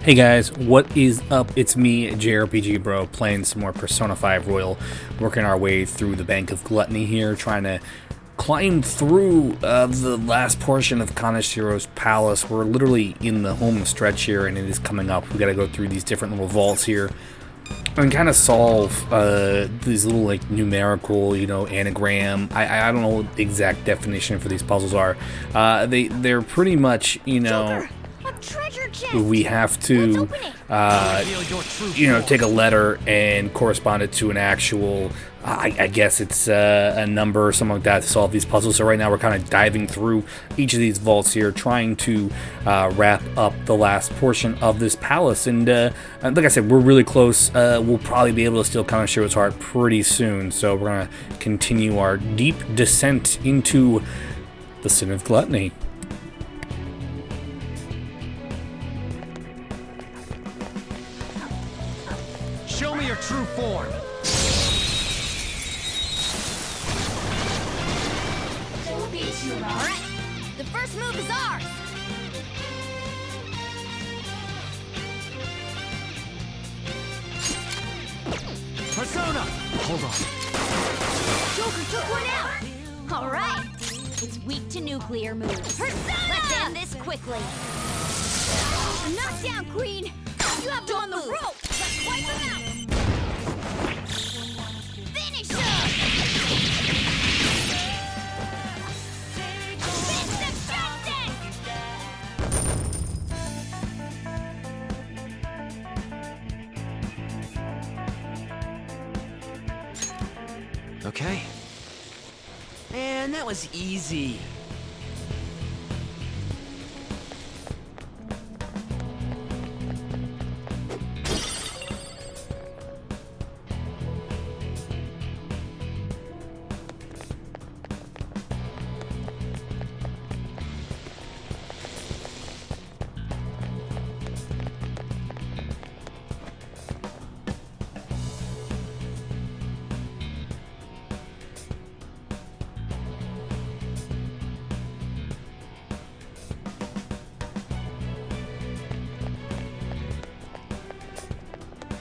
Hey guys, what is up? It's me, JRPG Bro, playing some more Persona 5 Royal, working our way through the Bank of Gluttony here, trying to climb through the last portion of Kanashiro's palace. We're literally in the home stretch here, and it is coming up. We gotta go through these different little vaults here and kind of solve these little like numerical, anagram. I don't know what the exact definition for these puzzles are. They're pretty much, we have to, take a letter and correspond it to an actual, I guess it's a number or something like that to solve these puzzles. So right now we're kind of diving through each of these vaults here, trying to wrap up the last portion of this palace. And like I said, we're really close. We'll probably be able to steal Kanashiro's heart pretty soon. So we're going to continue our deep descent into the Sin of Gluttony. Show me your true form. Alright, the first move is ours. Persona! Hold on. Joker took one out. Alright, it's weak to nuclear moves. Persona! Let's end this quickly. Knockdown, Queen. You have to on the rope. Let's wipe him out. Finish him! Fist of justice! Okay. Man, that was easy.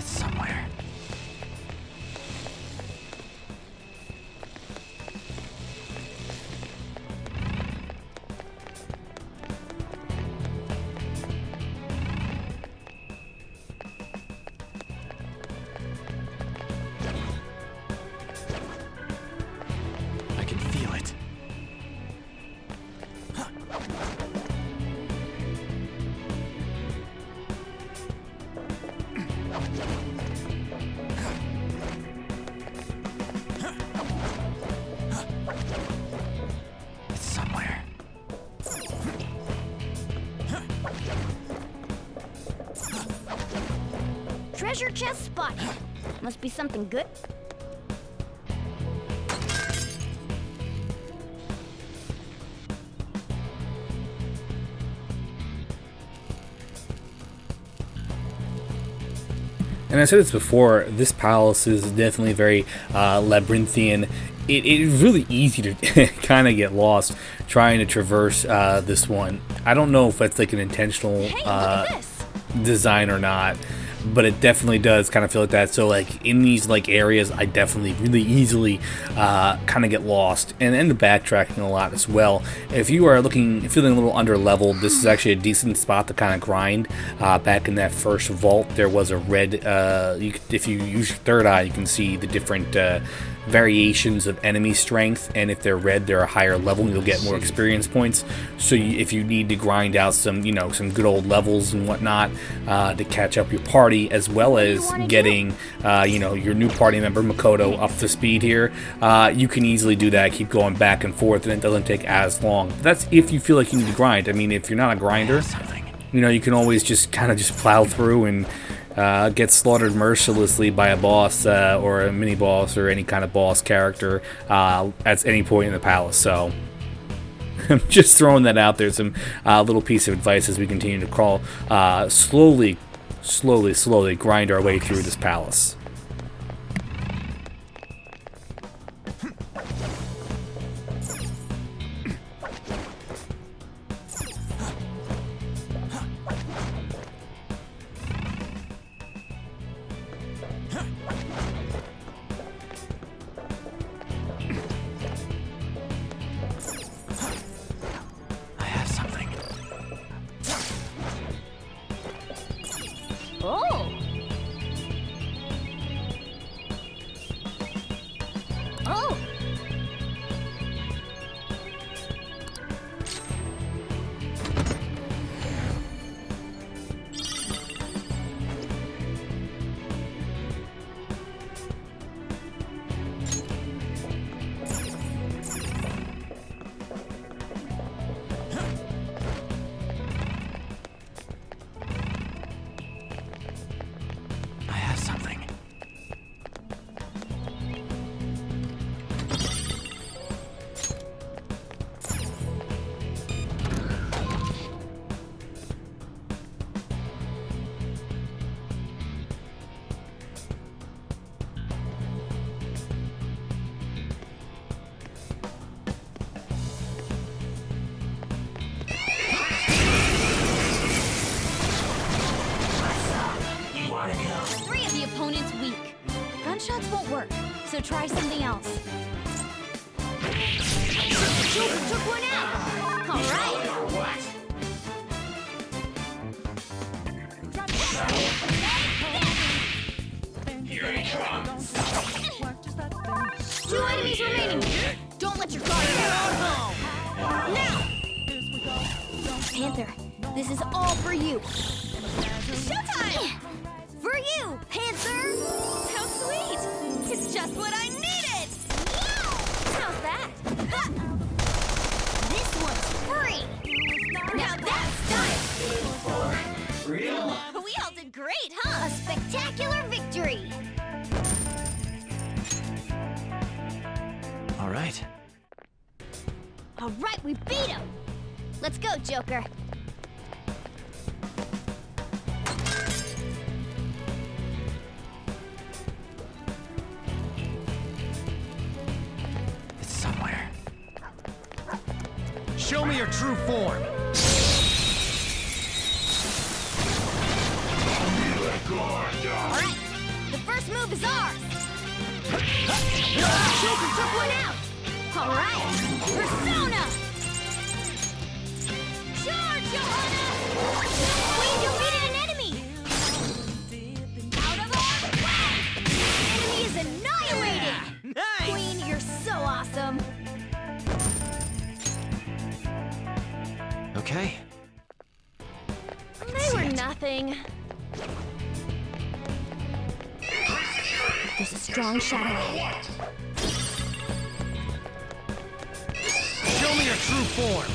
Somewhere. I can feel it. It's somewhere. Treasure chest spotted. Must be something good. And I said this before, this palace is definitely very labyrinthian. It is really easy to kind of get lost trying to traverse this one. I don't know if that's like an intentional Hey, look at this. design or not, but it definitely does kind of feel like that. So like in these like areas, I definitely really easily kind of get lost and end up backtracking a lot as well. If you are feeling a little under leveled, this is actually a decent spot to kind of grind. Back in that first vault, there was a red, if you use your third eye, you can see the different variations of enemy strength, and if they're red, they're a higher level and you'll get more experience points. So if you need to grind out some some good old levels and whatnot to catch up your party, as well as getting your new party member Makoto up to speed here, you can easily do that. Keep going back and forth and it doesn't take as long. That's if you feel like you need to grind. I mean, if you're not a grinder, you can always just plow through and get slaughtered mercilessly by a boss or a mini boss or any kind of boss character at any point in the palace. So I'm just throwing that out there, some little piece of advice as we continue to crawl slowly grind our way through this palace. so try something else. Joker took one out! Alright! Here he comes. 2 enemies remaining! Don't let your guard down! Now! Panther, this is all for you! Showtime! For you, Panther! How sweet! It's just what I needed! How's that? Ha! This one's free! Now that's style! Real? We all did great, huh? A spectacular victory! All right. All right, we beat him! Let's go, Joker. It's somewhere. Show me your true form. All right, the first move is ours. Joker took one out. All right, Persona. Charge, Johanna. Queen defeated an enemy. Out of our way. Enemy is annihilated. Nice. Queen, you're so awesome. Okay. They were nothing. There's a strong shadow ahead. Show me your true form.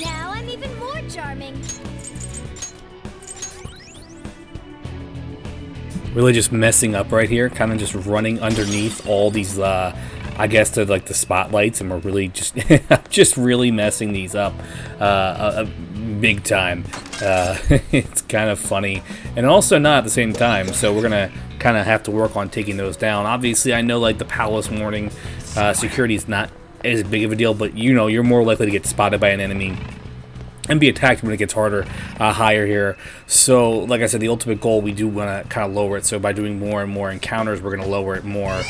Now I'm even more charming. Really just messing up right here, kind of just running underneath all these, I guess they're like the spotlights, and we're really just, just really messing these up big time. It's kind of funny, and also not at the same time, so we're gonna kind of have to work on taking those down. Obviously, I know like the palace warning security is not as big of a deal, but you know, you're more likely to get spotted by an enemy and be attacked when it gets harder, higher here. So, like I said, the ultimate goal, we do want to kind of lower it. So by doing more and more encounters, we're going to lower it more.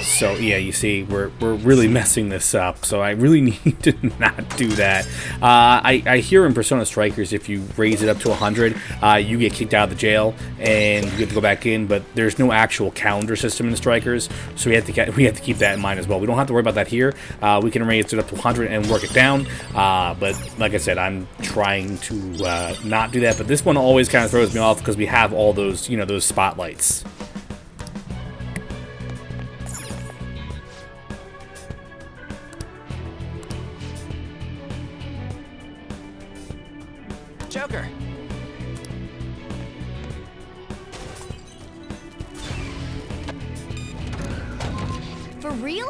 So yeah, you see, we're really messing this up. So I really need to not do that. I hear in Persona Strikers, if you raise it up to 100, you get kicked out of the jail and you have to go back in. But there's no actual calendar system in the Strikers, so we have to keep that in mind as well. We don't have to worry about that here. We can raise it up to 100 and work it down. But like I said, I'm trying to not do that. But this one always kind of throws me off because we have all those, you know, those spotlights. Joker. For real?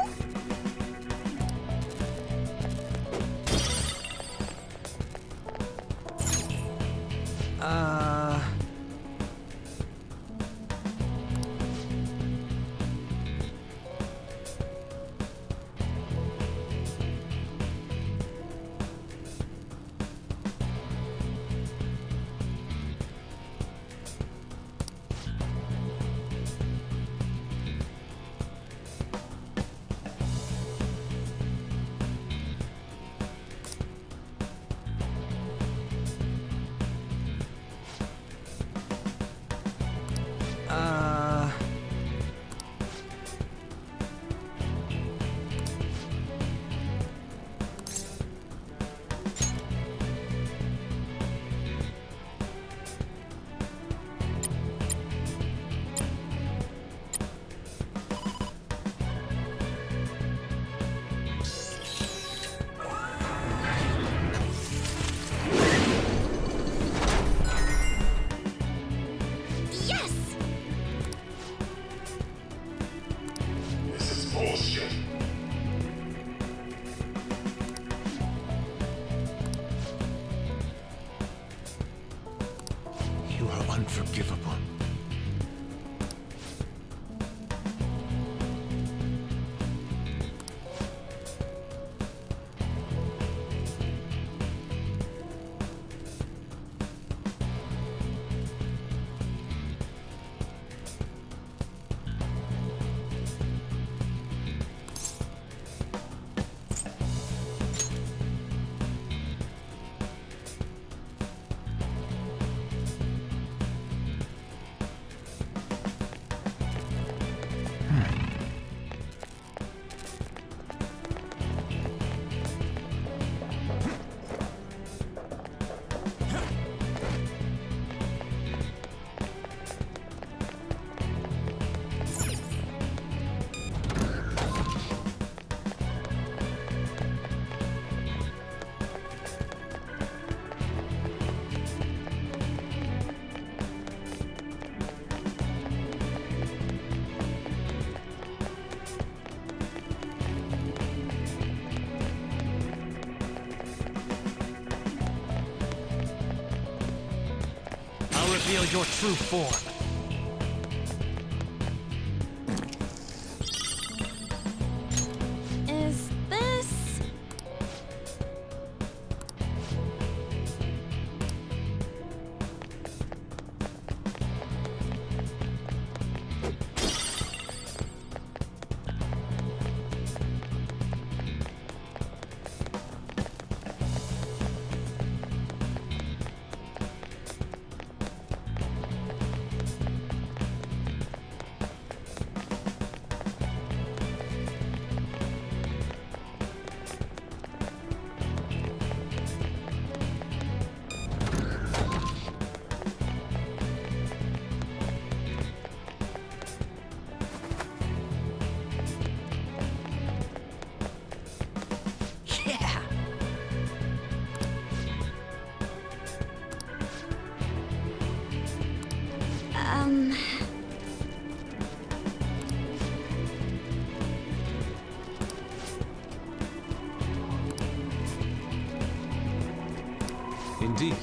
Yes! This is bullshit. You are unforgivable. reveal your true form. Is this... Yeah! Um... Indeed.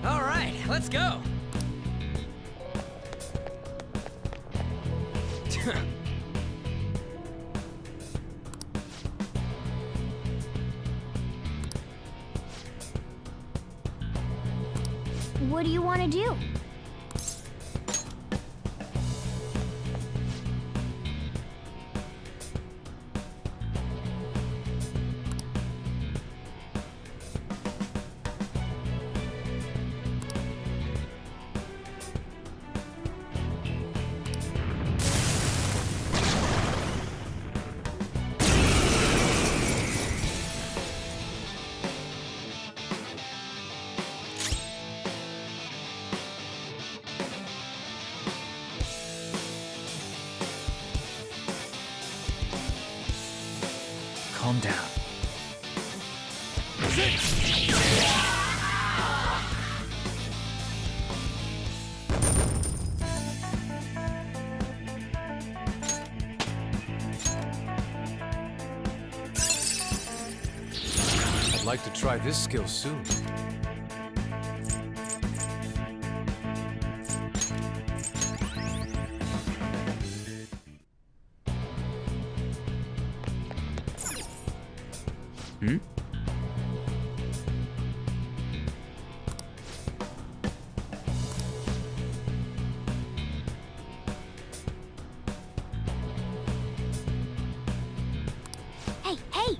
All right, let's go! What do you want to do? Calm down. I'd like to try this skill soon. Hmm? Hey, hey!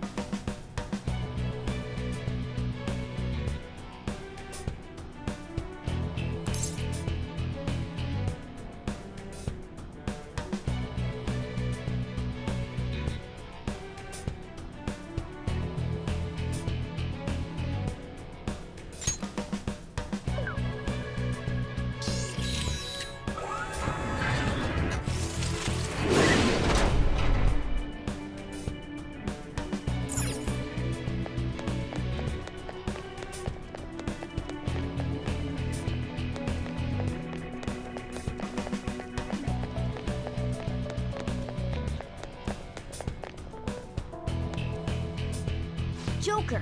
Joker!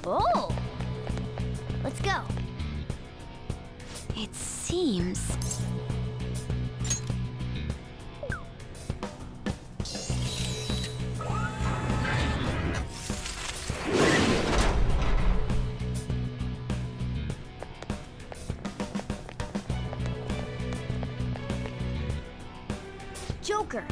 Oh! Let's go. It seems... Joker!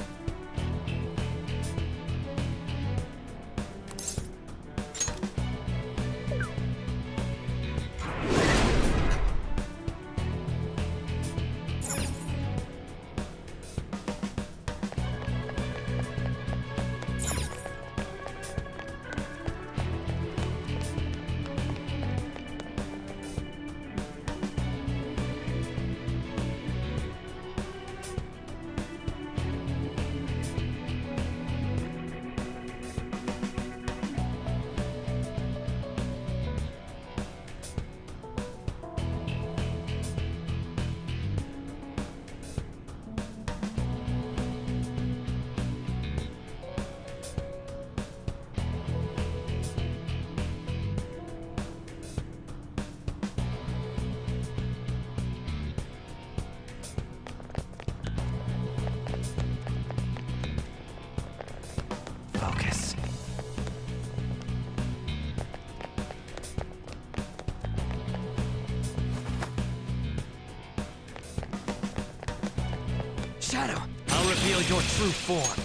Shadow. I'll reveal your true form.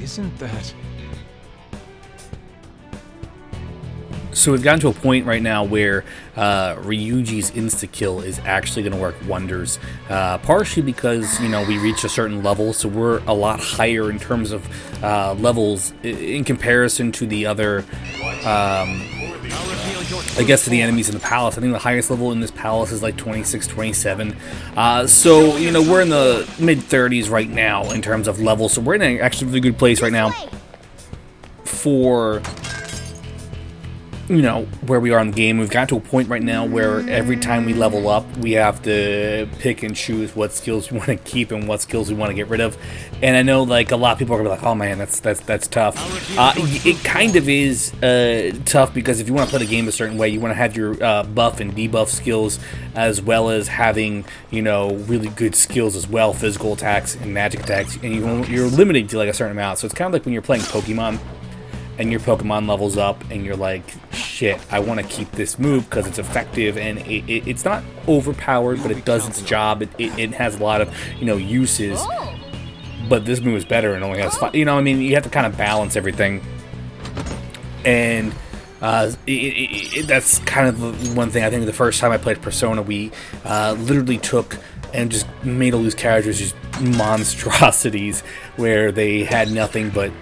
Isn't that... So we've gotten to a point right now where Ryuji's insta-kill is actually going to work wonders. Partially because, you know, we reached a certain level, so we're a lot higher in terms of levels in comparison to the other, I guess, to the enemies in the palace. I think the highest level in this palace is like 26, 27. So, you know, we're in the mid-30s right now in terms of level, so we're in an actually really good place right now for... you know, where we are in the game. We've got to a point right now where every time we level up, we have to pick and choose what skills we want to keep and what skills we want to get rid of. And I know, like, a lot of people are gonna be like, "Oh man, that's tough." It kind of is tough because if you want to play the game a certain way, you want to have your buff and debuff skills, as well as having, you know, really good skills as well, physical attacks and magic attacks, and you're limited to like a certain amount. So it's kind of like when you're playing Pokemon and your Pokemon levels up and you're like, shit, I want to keep this move because it's effective and it's not overpowered, but it does its job. It has a lot of, you know, uses, but this move is better and only has 5. You know, I mean, you have to kind of balance everything. And that's kind of the one thing. I think the first time I played Persona, we literally took and just made all these characters just monstrosities where they had nothing but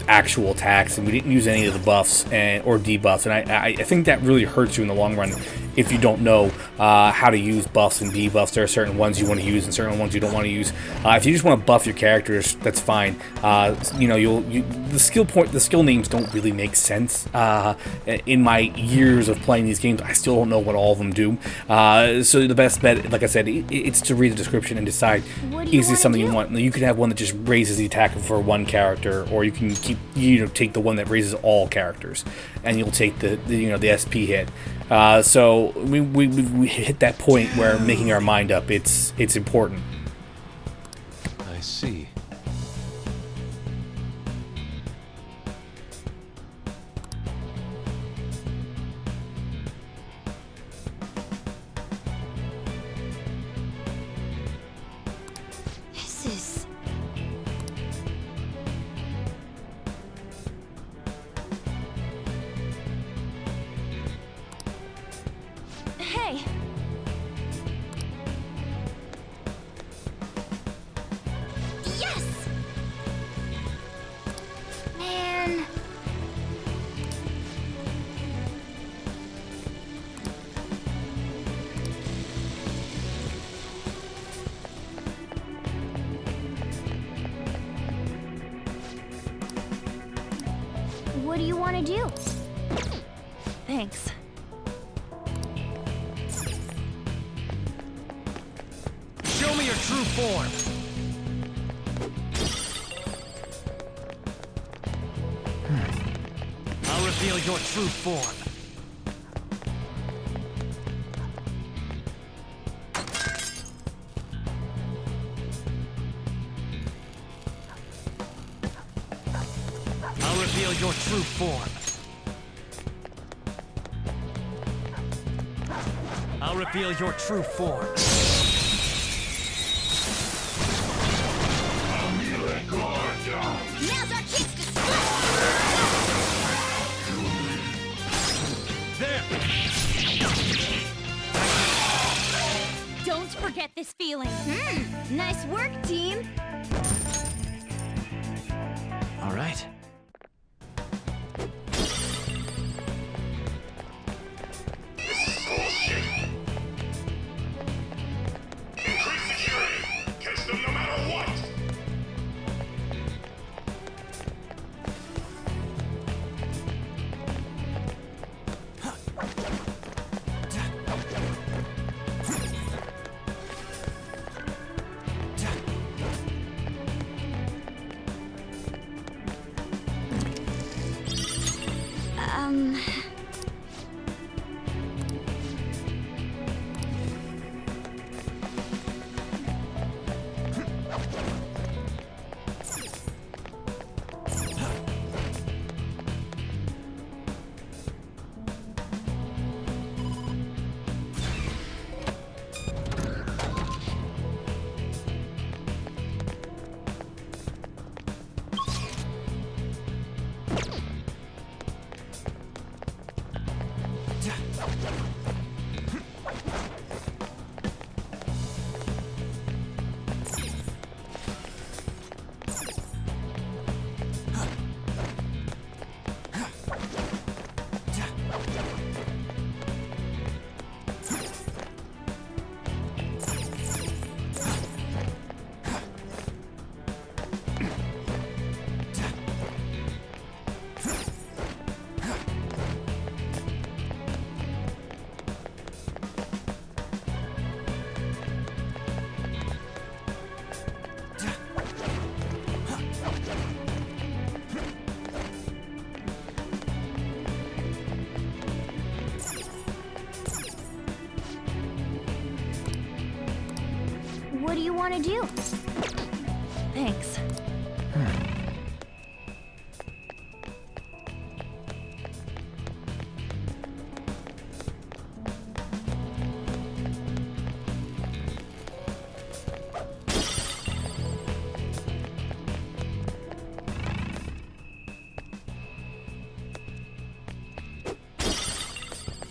actual attacks, and we didn't use any of the buffs or debuffs, and I think that really hurts you in the long run if you don't know how to use buffs and debuffs. There are certain ones you want to use and certain ones you don't want to use. If you just want to buff your characters, that's fine. You know, the skill names don't really make sense. In my years of playing these games, I still don't know what all of them do. So the best bet, like I said, it's to read the description and decide, is this something you want? You can have one that just raises the attack for one character, or you can take the one that raises all characters, and you'll take the SP hit. So we hit that point where making our mind up, it's important. I see. This is... Hey! Yes! Man... What do you want to do? Thanks. Show me your true form. I'll reveal your true form. I'll reveal your true form. I'll reveal your true form. Now's our chance to split! There! Don't forget this feeling. Nice work, team. All right. This is bullshit. Increase security. Catch them no matter what. do you want to do? Thanks.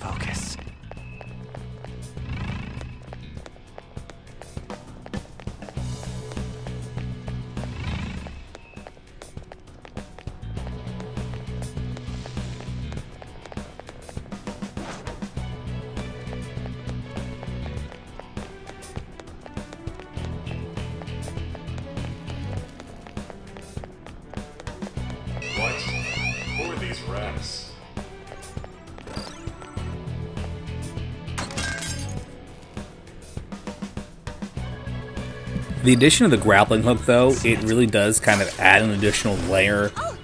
Focus. What? Who are these rats? The addition of the grappling hook, though, it really does kind of add an additional layer Oh,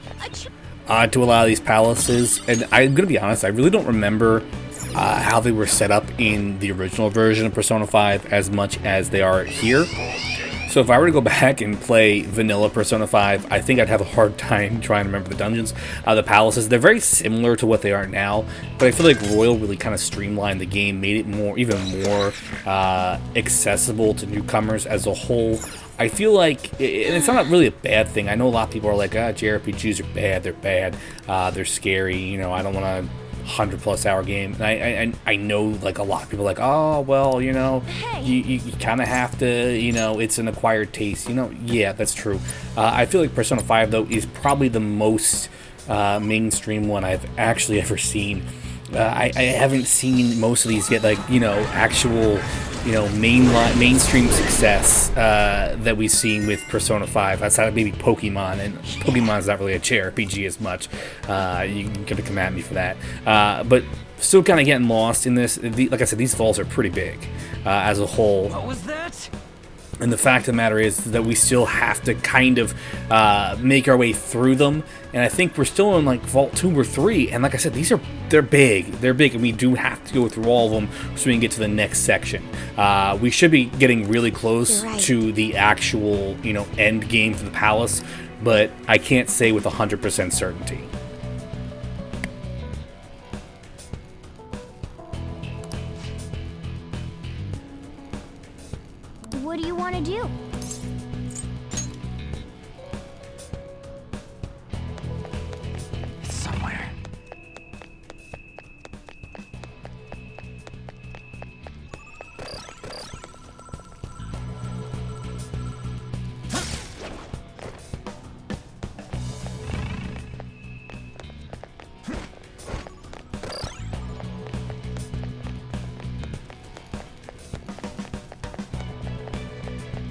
a to a lot of these palaces. And I'm gonna be honest, I really don't remember how they were set up in the original version of Persona 5 as much as they are here. So if I were to go back and play vanilla Persona 5, I think I'd have a hard time trying to remember the dungeons. The palaces, they're very similar to what they are now, but I feel like Royal really kind of streamlined the game, made it even more accessible to newcomers as a whole. I feel like, and it's not really a bad thing. I know a lot of people are like, JRPGs are bad, they're scary, you know, I don't want to 100+ hour game. And I know like a lot of people are like, oh well, you know, you kind of have to, you know, it's an acquired taste, you know. Yeah, that's true. I feel like Persona 5 though is probably the most mainstream one I've actually ever seen. I haven't seen most of these get, like, you know, actual, you know, mainstream success that we've seen with Persona 5 outside of maybe Pokemon, and Pokemon's not really a JRPG as much. You can come at me for that, but still kind of getting lost in this. Like I said, these vaults are pretty big as a whole. What was that? And the fact of the matter is that we still have to kind of make our way through them. And I think we're still in like Vault 2 or 3. And like I said, they're big. They're big, and we do have to go through all of them so we can get to the next section. We should be getting really close to the actual, you know, end game for the palace, but I can't say with 100% certainty. What do you want to do? It's somewhere.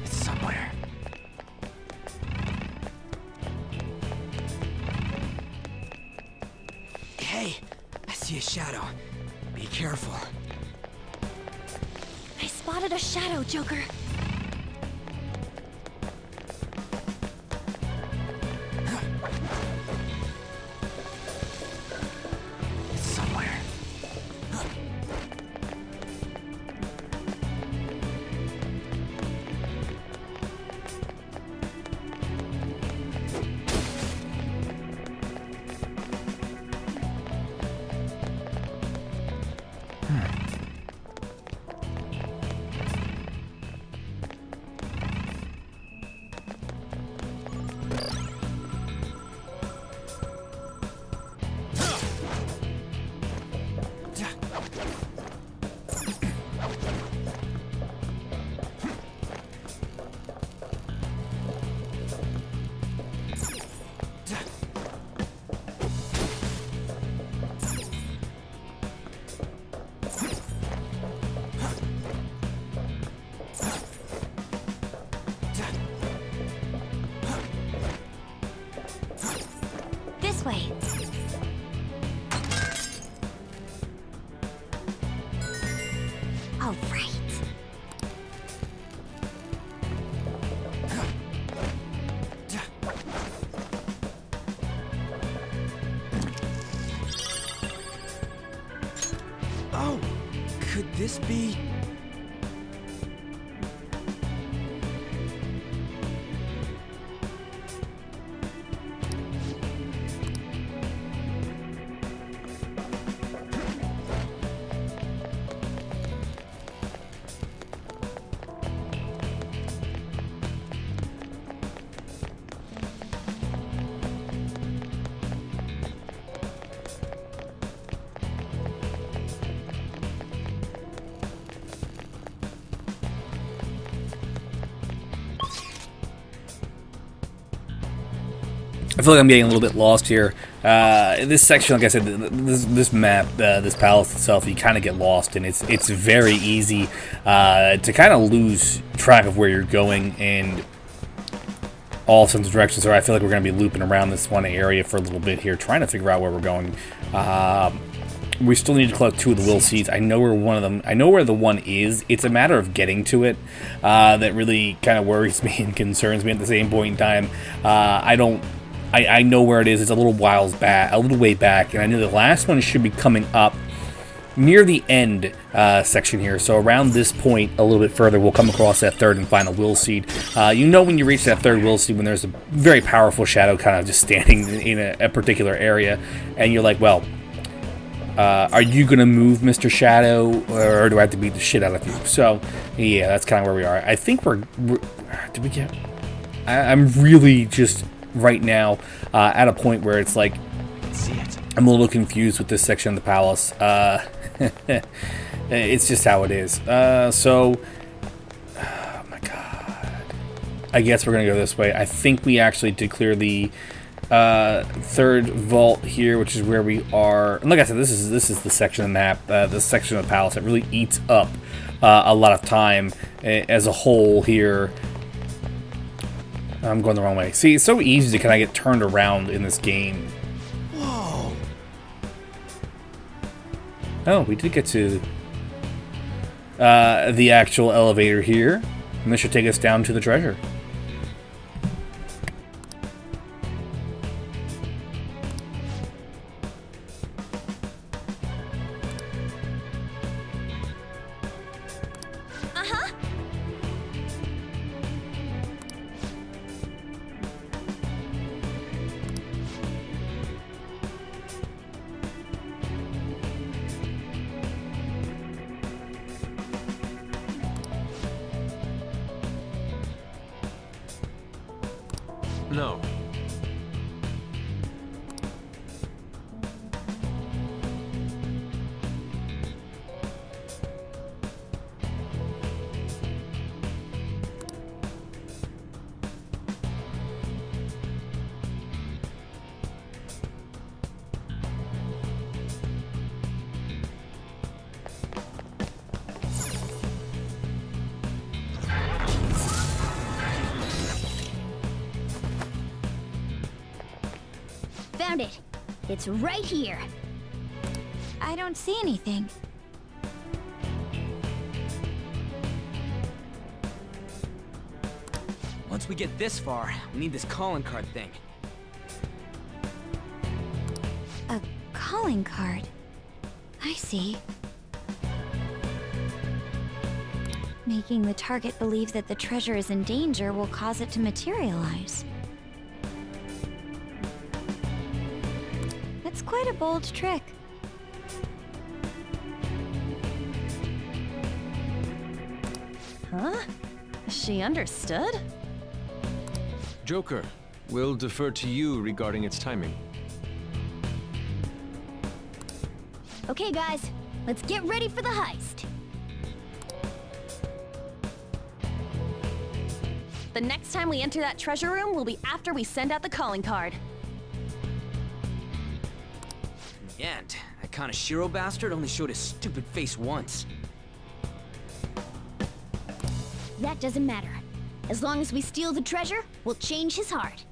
It's somewhere. Hey, I see a shadow. Be careful. I spotted a shadow, Joker. It's somewhere. This way. All right. Oh, could this be? I feel like I'm getting a little bit lost here. This section, like I said, this map, this palace itself, you kind of get lost, and it's very easy to kind of lose track of where you're going and all sense of direction. So I feel like we're going to be looping around this one area for a little bit here, trying to figure out where we're going. We still need to collect 2 of the will seeds. I know where one of them. I know where the one is. It's a matter of getting to it that really kind of worries me and concerns me at the same point in time. I know where it is. It's a little way back, and I know the last one should be coming up near the end section here. So around this point, a little bit further, we'll come across that 3rd and final will seed. You know when you reach that 3rd will seed when there's a very powerful shadow kind of just standing in a particular area, and you're like, well, are you gonna move, Mr. Shadow, or do I have to beat the shit out of you? So yeah, that's kind of where we are. I think did we get? I'm really just right now at a point where it's like I'm a little confused with this section of the palace. It's just how it is. Oh my god. I guess we're gonna go this way. I think we actually did clear the 3rd vault here, which is where we are. And like I said, this is the section of the map, this section of the palace that really eats up a lot of time as a whole here. I'm going the wrong way. See, it's so easy to kind of get turned around in this game. Whoa. Oh, we did get to the actual elevator here, and this should take us down to the treasure. No. Found it. It's right here. I don't see anything. Once we get this far, we need this calling card thing. A calling card. I see. Making the target believe that the treasure is in danger will cause it to materialize. That's quite a bold trick. Huh? She understood? Joker, we'll defer to you regarding its timing. Okay, guys, let's get ready for the heist. The next time we enter that treasure room will be after we send out the calling card. In the end, that Kanashiro bastard only showed his stupid face once. That doesn't matter. As long as we steal the treasure, we'll change his heart.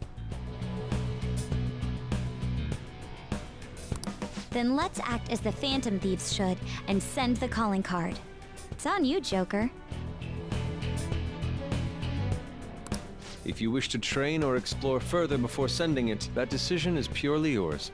Then let's act as the Phantom Thieves should and send the calling card. It's on you, Joker. If you wish to train or explore further before sending it, that decision is purely yours.